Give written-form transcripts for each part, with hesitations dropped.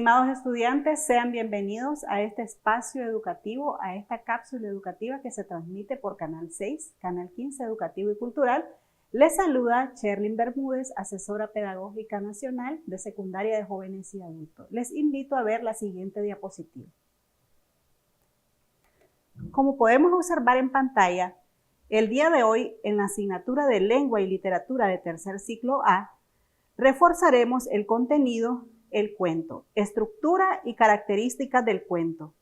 Estimados estudiantes, sean bienvenidos a este espacio educativo, a esta cápsula educativa que se transmite por Canal 6, Canal 15 Educativo y Cultural. Les saluda Cherlyn Bermúdez, asesora pedagógica nacional de secundaria de jóvenes y adultos. Les invito a ver la siguiente diapositiva. Como podemos observar en pantalla, el día de hoy en la asignatura de Lengua y Literatura de tercer ciclo A, reforzaremos el contenido, el cuento, estructura y características del cuento,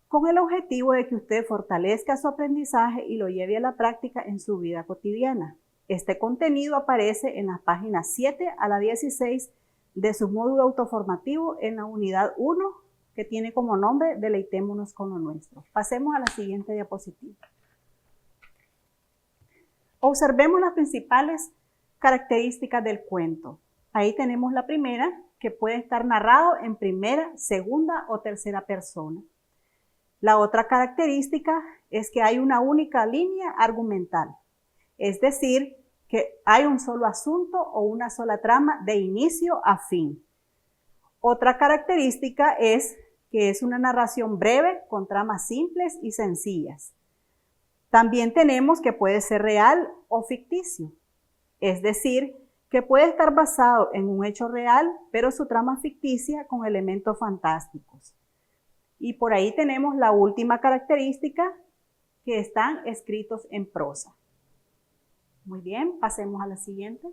con el objetivo de que usted fortalezca su aprendizaje y lo lleve a la práctica en su vida cotidiana. Este contenido aparece en las páginas 7 a la 16 de su módulo autoformativo en la unidad 1, que tiene como nombre Deleitémonos con lo nuestro. Pasemos a la siguiente diapositiva. Observemos las principales características del cuento. Ahí tenemos la primera, que puede estar narrado en primera, segunda o tercera persona. La otra característica es que hay una única línea argumental, es decir, que hay un solo asunto o una sola trama de inicio a fin. Otra característica es que es una narración breve con tramas simples y sencillas. También tenemos que puede ser real o ficticio, es decir, que puede estar basado en un hecho real, pero su trama ficticia con elementos fantásticos. Y por ahí tenemos la última característica, que están escritos en prosa. Muy bien, pasemos a la siguiente.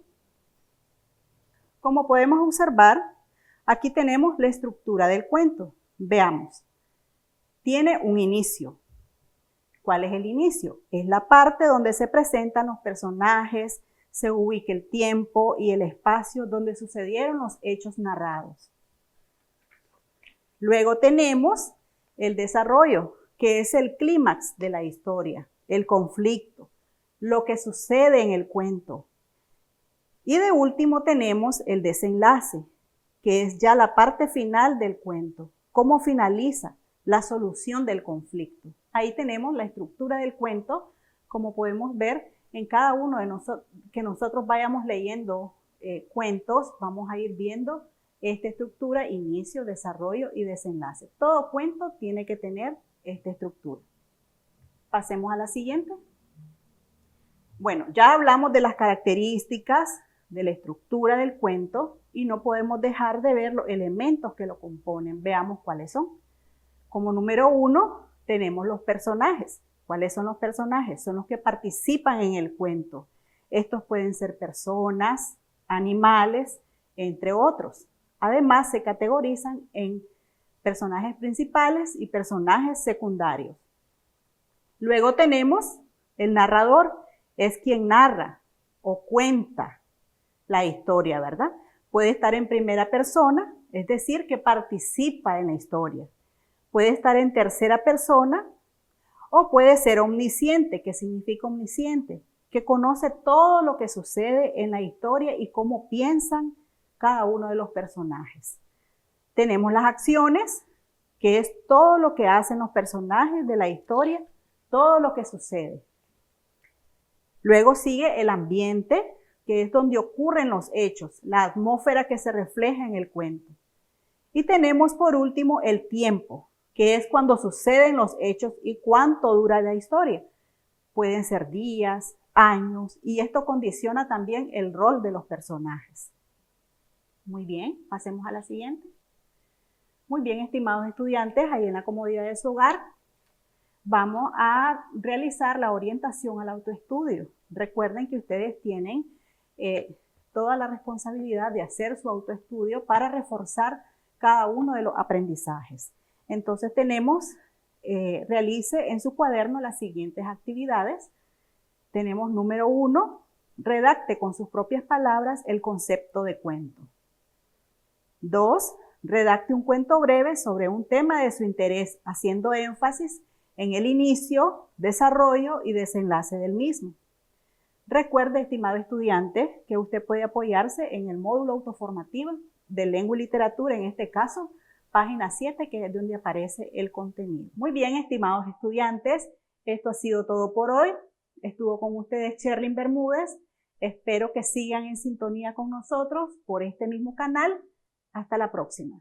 Como podemos observar, aquí tenemos la estructura del cuento. Veamos, tiene un inicio. ¿Cuál es el inicio? Es la parte donde se presentan los personajes, se ubica el tiempo y el espacio donde sucedieron los hechos narrados. Luego tenemos el desarrollo, que es el clímax de la historia, el conflicto, lo que sucede en el cuento. Y de último tenemos el desenlace, que es ya la parte final del cuento, cómo finaliza la solución del conflicto. Ahí tenemos la estructura del cuento, como podemos ver. En cada uno de nosotros, que nosotros vayamos leyendo cuentos, vamos a ir viendo esta estructura, inicio, desarrollo y desenlace. Todo cuento tiene que tener esta estructura. Pasemos a la siguiente. Bueno, ya hablamos de las características, de la estructura del cuento y no podemos dejar de ver los elementos que lo componen. Veamos cuáles son. Como número 1 tenemos los personajes. ¿Cuáles son los personajes? Son los que participan en el cuento. Estos pueden ser personas, animales, entre otros. Además, se categorizan en personajes principales y personajes secundarios. Luego tenemos el narrador, es quien narra o cuenta la historia, ¿verdad? Puede estar en primera persona, es decir, que participa en la historia. Puede estar en tercera persona, o puede ser omnisciente. ¿Qué significa omnisciente? Que conoce todo lo que sucede en la historia y cómo piensan cada uno de los personajes. Tenemos las acciones, que es todo lo que hacen los personajes de la historia, todo lo que sucede. Luego sigue el ambiente, que es donde ocurren los hechos, la atmósfera que se refleja en el cuento. Y tenemos por último el tiempo, que es cuando suceden los hechos y cuánto dura la historia. Pueden ser días, años, y esto condiciona también el rol de los personajes. Muy bien, pasemos a la siguiente. Muy bien, estimados estudiantes, ahí en la comodidad de su hogar, vamos a realizar la orientación al autoestudio. Recuerden que ustedes tienen toda la responsabilidad de hacer su autoestudio para reforzar cada uno de los aprendizajes. Entonces realice en su cuaderno las siguientes actividades. Tenemos número 1, redacte con sus propias palabras el concepto de cuento. 2, redacte un cuento breve sobre un tema de su interés, haciendo énfasis en el inicio, desarrollo y desenlace del mismo. Recuerde, estimado estudiante, que usted puede apoyarse en el módulo autoformativo de Lengua y Literatura, en este caso, página 7, que es donde aparece el contenido. Muy bien, estimados estudiantes, esto ha sido todo por hoy. Estuvo con ustedes Cherlyn Bermúdez. Espero que sigan en sintonía con nosotros por este mismo canal. Hasta la próxima.